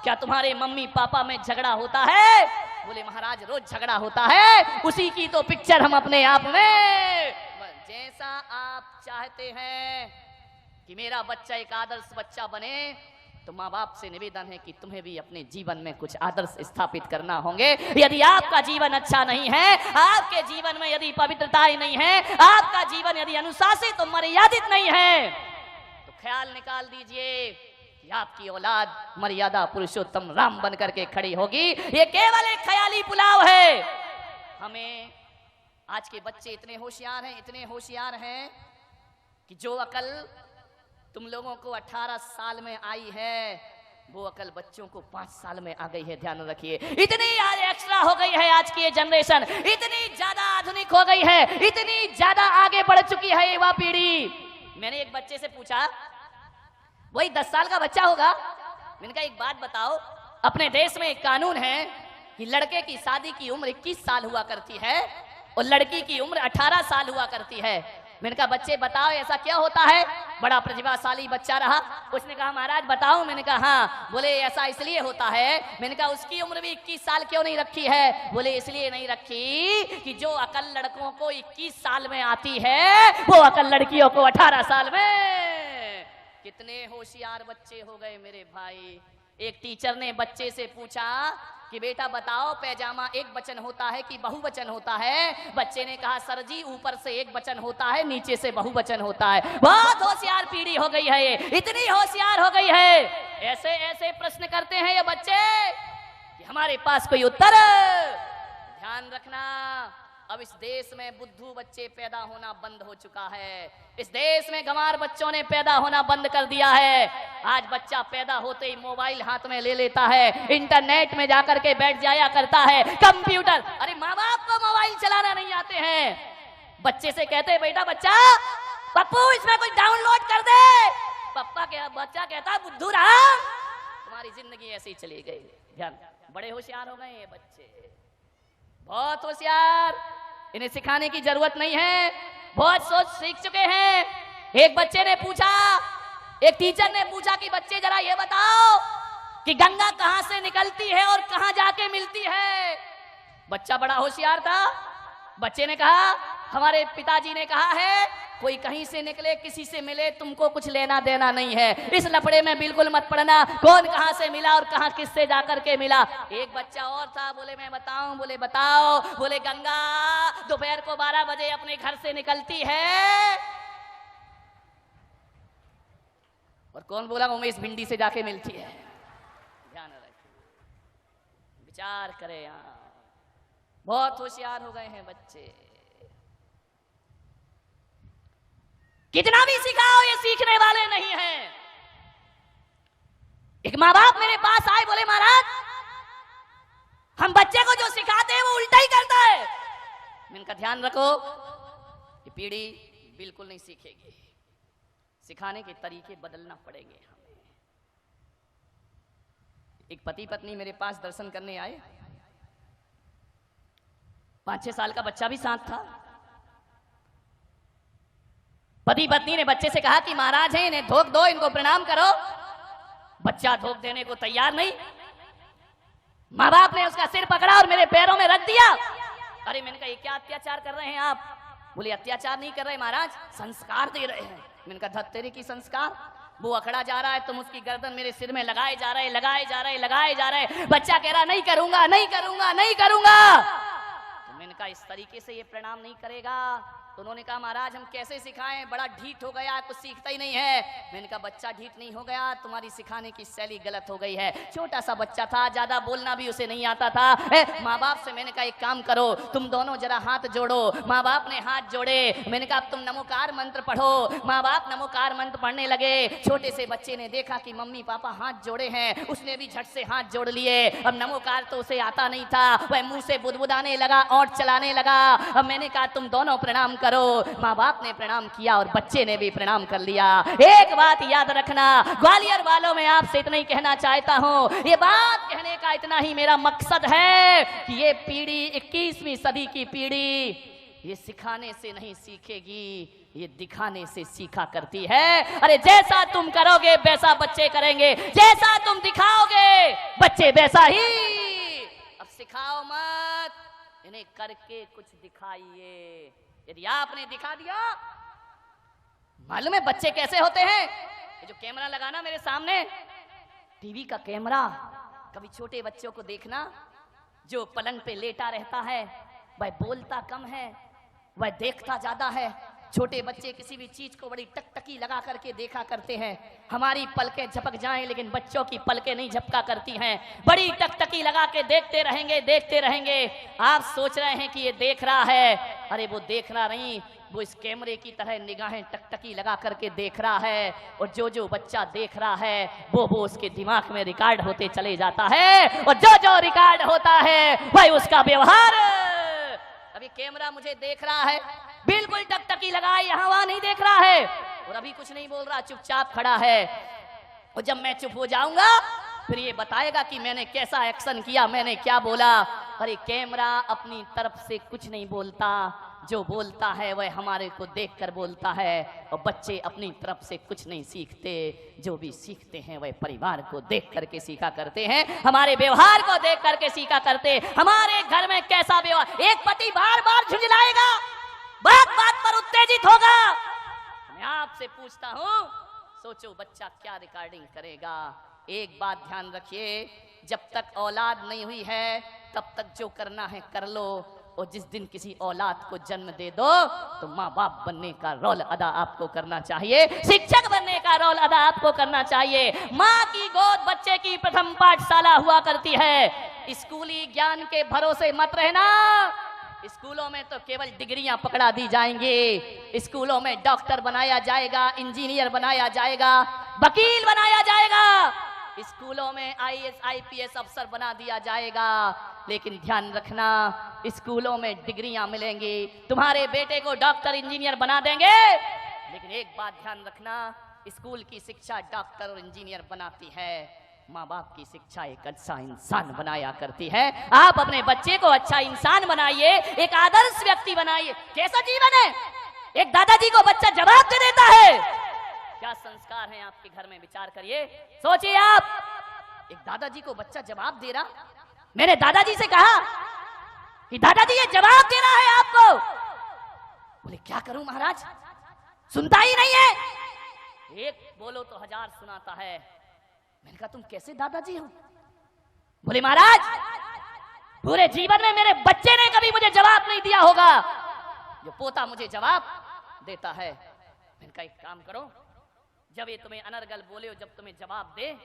क्या तुम्हारे mummy papa में झगड़ा होता है? बोले महाराज रोज झगड़ा होता है, उसी की तो पिक्चर हम अपने आप में। जैसा आप चाहते हैं कि मेरा बच्चा एक आदर्श बच्चा बने, तो माँ बाप से निवेदन है कि तुम्हें भी अपने जीवन में कुछ आदर्श स्थापित करना होंगे। यदि आपका जीवन अच्छा नहीं है, आपके जीवन में यदि पवित्रताएं नहीं है, आपका जीवन यदि अनुशासित तो मर्यादित नहीं है, तो ख्याल निकाल दीजिए कि आपकी औलाद मर्यादा पुरुषोत्तम राम बन करके खड़ी होगी। ये केवल एक ख्याली पुलाव है। हमें आज के बच्चे इतने होशियार हैं, इतने होशियार हैं कि जो अकल तुम लोगों को 18 साल में आई है, वो अकल बच्चों को 5 साल में आ गई है। ध्यान रखिए, इतनी आज एक्स्ट्रा हो गई है आज की ये जनरेशन, इतनी ज्यादा आधुनिक हो गई है, इतनी ज्यादा आगे बढ़ चुकी है युवा पीढ़ी। मैंने एक बच्चे से पूछा, वही 10 साल का बच्चा होगा, मैंने कहा एक बात बताओ, अपने देश में एक कानून है कि लड़के की शादी की उम्र 21 साल हुआ करती है और लड़की की उम्र 18 साल हुआ करती है। मैंने कहा बच्चे बताओ ऐसा क्या होता है? बड़ा प्रतिभाशाली बच्चा रहा, उसने कहा महाराज बताओ। मैंने कहा हाँ। बोले ऐसा इसलिए होता है। मैंने कहा उसकी उम्र भी 21 साल क्यों नहीं रखी है? बोले इसलिए नहीं रखी कि जो अकल लड़कों को 21 साल में आती है, वो अकल लड़कियों को 18 साल में। कितने होशियार बच्चे हो गए मेरे भाई। एक टीचर ने बच्चे से पूछा कि बेटा बताओ पैजामा एक वचन होता है कि बहुवचन होता है? बच्चे ने कहा सर जी ऊपर से एक वचन होता है, नीचे से बहुवचन होता है। बहुत होशियार पीढ़ी हो गई है ये, इतनी होशियार हो गई है। ऐसे ऐसे प्रश्न करते हैं ये बच्चे कि हमारे पास कोई उत्तर। ध्यान रखना, अब इस देश में बुद्धू बच्चे पैदा होना बंद हो चुका है। इस देश में गंवार बच्चों ने पैदा होना बंद कर दिया है। आज बच्चा पैदा होते ही मोबाइल हाथ में ले लेता है, इंटरनेट में जाकर के बैठ जाया करता है, कंप्यूटर। अरे माँ बाप को मोबाइल चलाना नहीं आते हैं। बच्चे से कहते हैं बेटा बच्चा पप्पू इसमें कुछ डाउनलोड कर दे, बच्चा कहता है बुद्धू रहा, तुम्हारी जिंदगी ऐसे ही चली गई। ध्यान, बड़े होशियार हो गए ये बच्चे, बहुत होशियार। इन्हें सिखाने की जरूरत नहीं है, बहुत सोच सीख चुके हैं। एक बच्चे ने पूछा, एक टीचर ने पूछा कि बच्चे जरा ये बताओ कि गंगा कहां से निकलती है और कहां जाके मिलती है? बच्चा बड़ा होशियार था। बच्चे ने कहा हमारे पिताजी ने कहा है कोई कहीं से निकले किसी से मिले तुमको कुछ लेना देना नहीं है, इस लफड़े में बिल्कुल मत पड़ना, कौन कहां से मिला और कहां किससे जाकर के मिला। एक बच्चा और था, बोले मैं बताऊं? बोले बताओ। बोले गंगा दोपहर को 12 बजे अपने घर से निकलती है। और कौन बोला? उमेश भिंडी से जाके मिलती है। ध्यान रखिए, विचार करें। यहां बहुत होशियार हो गए हैं बच्चे। कितना भी सिखाओ ये सीखने वाले नहीं हैं। एक माँ बाप मेरे पास आए, बोले महाराज हम बच्चे को जो सिखाते हैं वो उल्टा ही करता है। मैंने कहा ध्यान रखो, ये पीढ़ी बिल्कुल नहीं सीखेगी, सिखाने के तरीके बदलना पड़ेंगे हमें। एक पति पत्नी मेरे पास दर्शन करने आए, 5-6 साल का बच्चा भी साथ था। पति पत्नी ने बच्चे से कहा कि महाराज हैं, इन्हें धोख दो, इनको प्रणाम करो। बच्चा धोख देने को तैयार नहीं। माँ बाप ने उसका सिर पकड़ा और मेरे पैरों में रख दिया। अरे मैंने कहा ये क्या अत्याचार कर रहे हैं आप? बोले अत्याचार नहीं कर रहे महाराज, संस्कार दे रहे हैं। मैंने कहा धत्तेरी की संस्कार? वो अखड़ा जा रहा है, तुम उसकी गर्दन मेरे सिर में लगाए जा रहे, लगाए जा रहे, लगाए जा रहे। बच्चा कह रहा नहीं करूंगा, नहीं करूंगा, नहीं करूंगा। तो मैंने कहा इस तरीके से ये प्रणाम नहीं करेगा। तो उन्होंने कहा महाराज हम कैसे सिखाएं, बड़ा ढीठ हो गया, कुछ सीखता ही नहीं है। मैंने कहा बच्चा ढीठ नहीं हो गया, तुम्हारी सिखाने की शैली गलत हो गई है। छोटा सा बच्चा था, ज्यादा बोलना भी उसे नहीं आता था। माँ बाप से मैंने कहा एक काम करो, तुम दोनों जरा हाथ जोड़ो। माँ बाप ने हाथ जोड़े। मैंने कहा अब तुम नमोकार मंत्र पढ़ो। माँ बाप नमोकार मंत्र पढ़ने लगे। छोटे से बच्चे ने देखा कि मम्मी पापा हाथ जोड़े हैं, उसने भी झट से हाथ जोड़ लिए। अब नमोकार तो उसे आता नहीं था, वह मुंह से बुदबुदाने लगा और चलाने लगा। अब मैंने कहा तुम दोनों प्रणाम करो। माँ बाप ने प्रणाम किया और बच्चे ने भी प्रणाम कर लिया। एक बात याद रखना, ग्वालियर वालों में आपसे इतना ही कहना चाहता हूँ, ये बात कहने का इतना ही मेरा मकसद है कि ये पीढ़ी 21वीं सदी की पीढ़ी ये सिखाने से नहीं सीखेगी, ये दिखाने से सीखा करती है। अरे जैसा तुम करोगे वैसा बच्चे करेंगे, जैसा तुम दिखाओगे बच्चे वैसा ही। अब सिखाओ मत, इन्हें करके कुछ दिखाइए। यदि आपने दिखा दिया, मालूम है बच्चे कैसे होते हैं? ये जो कैमरा लगाना मेरे सामने, टीवी का कैमरा, कभी छोटे बच्चों को देखना जो पलंग पे लेटा रहता है, वह बोलता कम है, वह देखता ज्यादा है। छोटे बच्चे किसी भी चीज को बड़ी टकटकी लगा करके देखा करते हैं। हमारी पलकें झपक जाएं लेकिन बच्चों की पलकें नहीं झपका करती हैं, बड़ी टकटकी लगा के देखते रहेंगे देखते रहेंगे। आप सोच रहे हैं कि ये देख रहा है, अरे वो देख रहा नहीं, वो इस कैमरे की तरह निगाहें टकटकी लगा करके देख रहा है। और जो जो बच्चा देख रहा है वो उसके दिमाग में रिकॉर्ड होते चले जाता है, और जो जो रिकॉर्ड होता है वही उसका व्यवहार। अभी कैमरा मुझे देख रहा है, बिल्कुल टकटकी लगाए, यहाँ वहां नहीं देख रहा है, और अभी कुछ नहीं बोल रहा, चुपचाप खड़ा है। और जब मैं चुप हो जाऊंगा फिर ये बताएगा कि मैंने कैसा एक्शन किया, मैंने क्या बोला। अरे कैमरा अपनी तरफ से कुछ नहीं बोलता, जो बोलता है वह हमारे को देखकर बोलता है। और बच्चे अपनी तरफ से कुछ नहीं सीखते, जो भी सीखते हैं वह परिवार को देख करके सीखा करते हैं, हमारे व्यवहार को देख करके सीखा करते। हमारे घर में कैसा व्यवहार, एक पति बार बार झुंझलाएगा, बात बात पर उत्तेजित होगा। मैं आपसे पूछता हूं, सोचो बच्चा क्या रिकॉर्डिंग करेगा। एक बात ध्यान रखिए, जब तक औलाद नहीं हुई है तब तक जो करना है कर लो, और जिस दिन किसी औलाद को जन्म दे दो तो माँ बाप बनने का रोल अदा आपको करना चाहिए, शिक्षक बनने का रोल अदा आपको करना चाहिए। माँ की गोद बच्चे की प्रथम पाठशाला हुआ करती है। स्कूली ज्ञान के भरोसे मत रहना। स्कूलों में तो केवल डिग्रियां पकड़ा दी जाएंगी, स्कूलों में डॉक्टर बनाया जाएगा, इंजीनियर बनाया जाएगा, वकील बनाया जाएगा, स्कूलों में आईएएस आईपीएस अफसर बना दिया जाएगा। लेकिन ध्यान रखना, स्कूलों में डिग्रियां मिलेंगी, तुम्हारे बेटे को डॉक्टर इंजीनियर बना देंगे, लेकिन एक बात ध्यान रखना, स्कूल की शिक्षा डॉक्टर और इंजीनियर बनाती है, माँ बाप की शिक्षा एक अच्छा इंसान बनाया करती है। आप अपने बच्चे को अच्छा इंसान बनाइए, एक आदर्श व्यक्ति बनाइए। कैसा जीवन है? एक दादाजी को बच्चा जवाब दे देता है, क्या संस्कार है आपके घर में? विचार करिए, सोचिए आप। एक दादाजी को बच्चा जवाब दे रहा, मैंने दादाजी से कहा कि दादाजी ये जवाब दे रहा है आपको। बोले क्या करूं महाराज, सुनता ही नहीं है, एक बोलो तो हजार सुनाता है। मैंने कहा तुम कैसे दादाजी हो? बोले महाराज पूरे जीवन में मेरे बच्चे ने कभी मुझे जवाब नहीं दिया होगा, जो पोता मुझे जवाब देता है। मैंने कहा एक काम करो, जब ये तुम्हें अनर्गल बोले हो, जब तुम्हें जवाब दे,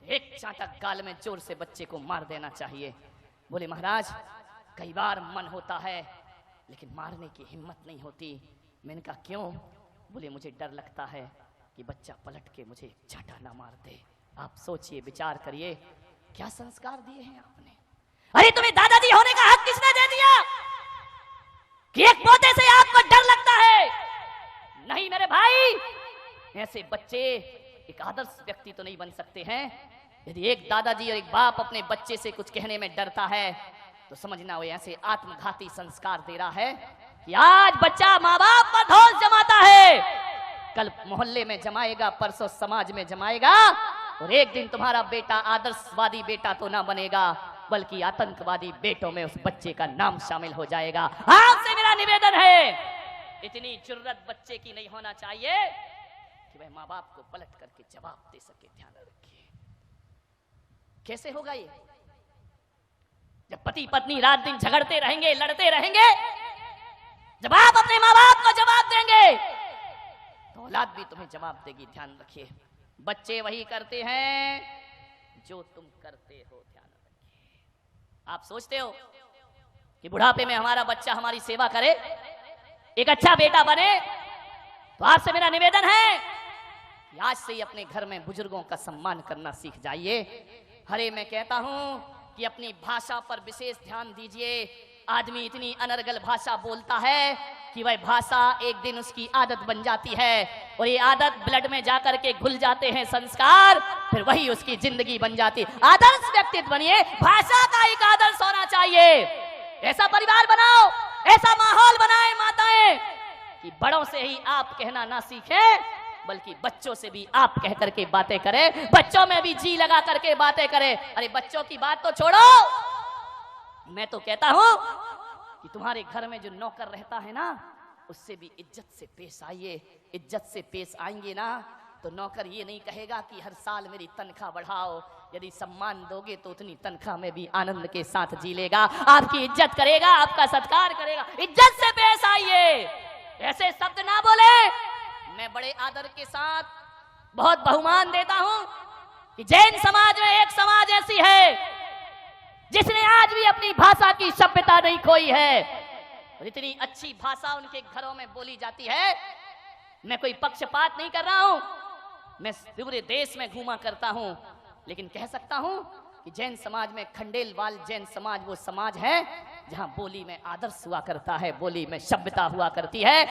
एक चांटा गाल में जोर से बच्चे को मार देना चाहिए। बोले महाराज कई बार मन होता है लेकिन मारने की हिम्मत नहीं होती। मैंने कहा क्यों? बोले मुझे डर लगता है कि बच्चा पलट के मुझे चांटा ना मार दे। आप सोचिए, विचार करिए, क्या संस्कार दिए हैं आपने। अरे तुम्हें दादाजी होने का हक किसने दे दिया कि एक पोते से आपको डर लगता है? नहीं मेरे भाई, ऐसे बच्चे एक आदर्श व्यक्ति तो नहीं बन सकते हैं। यदि एक दादाजी और एक बाप अपने बच्चे से कुछ कहने में डरता है तो समझना वो ऐसे आत्मघाती संस्कार दे रहा है कि आज बच्चा माँ बाप पर धौंस जमाता है, कल मोहल्ले में जमाएगा, परसों समाज में जमाएगा, और एक दिन तुम्हारा बेटा आदर्शवादी बेटा तो ना बनेगा बल्कि आतंकवादी बेटों में उस बच्चे का नाम शामिल हो जाएगा। आपसे मेरा निवेदन है, इतनी जुर्रत बच्चे की नहीं होना चाहिए कि वह माँ बाप को पलट करके जवाब दे सके। ध्यान रखिए, कैसे होगा ये? जब पति पत्नी रात दिन झगड़ते रहेंगे, लड़ते रहेंगे, जब आप अपने माँ बाप को जवाब देंगे तो औलाद भी तुम्हें जवाब देगी। ध्यान रखिए, बच्चे वही करते हैं जो तुम करते हो। ध्यान रखिए, आप सोचते हो कि बुढ़ापे में हमारा बच्चा हमारी सेवा करे, एक अच्छा बेटा बने, तो आपसे मेरा निवेदन है कि आज से ही अपने घर में बुजुर्गों का सम्मान करना सीख जाइए। अरे मैं कहता हूं कि अपनी भाषा पर विशेष ध्यान दीजिए। आदमी इतनी अनर्गल भाषा बोलता है कि वह भाषा एक दिन उसकी आदत बन जाती है, और ये आदत ब्लड में जाकर के घुल जाते हैं संस्कार, फिर वही उसकी जिंदगी बन जाती। आदर्श व्यक्तित्व बनिए, भाषा का एक आदर्श होना चाहिए। ऐसा परिवार बनाओ, ऐसा माहौल बनाए माताएं कि बड़ों से ही आप कहना ना सीखें, बल्कि बच्चों से भी आप कह करके बातें करें, बच्चों में भी जी लगा करके बातें करें। अरे बच्चों की बात तो छोड़ो, मैं तो कहता हूं कि तुम्हारे घर में जो नौकर रहता है ना, उससे भी इज्जत से पेश आइए। इज्जत से पेश आएंगे ना तो नौकर ये नहीं कहेगा कि हर साल मेरी तनख्वाह बढ़ाओ। यदि सम्मान दोगे तो उतनी तनख्वाह में भी आनंद के साथ जी लेगा, आपकी इज्जत करेगा, आपका सत्कार करेगा। इज्जत से पेश आइए, ऐसे शब्द ना बोले। मैं बड़े आदर के साथ बहुत बहुमान देता हूं कि जैन समाज में एक समाज ऐसी है जिसने आज भी अपनी भाषा की सभ्यता नहीं खोई है और इतनी अच्छी भाषा उनके घरों में बोली जाती है। मैं कोई पक्षपात नहीं कर रहा हूं, मैं पूरे देश में घूमा करता हूं, लेकिन कह सकता हूं कि जैन समाज में खंडेलवाल जैन समाज वो समाज है जहां बोली में आदर्श हुआ करता है, बोली में सभ्यता हुआ करती है।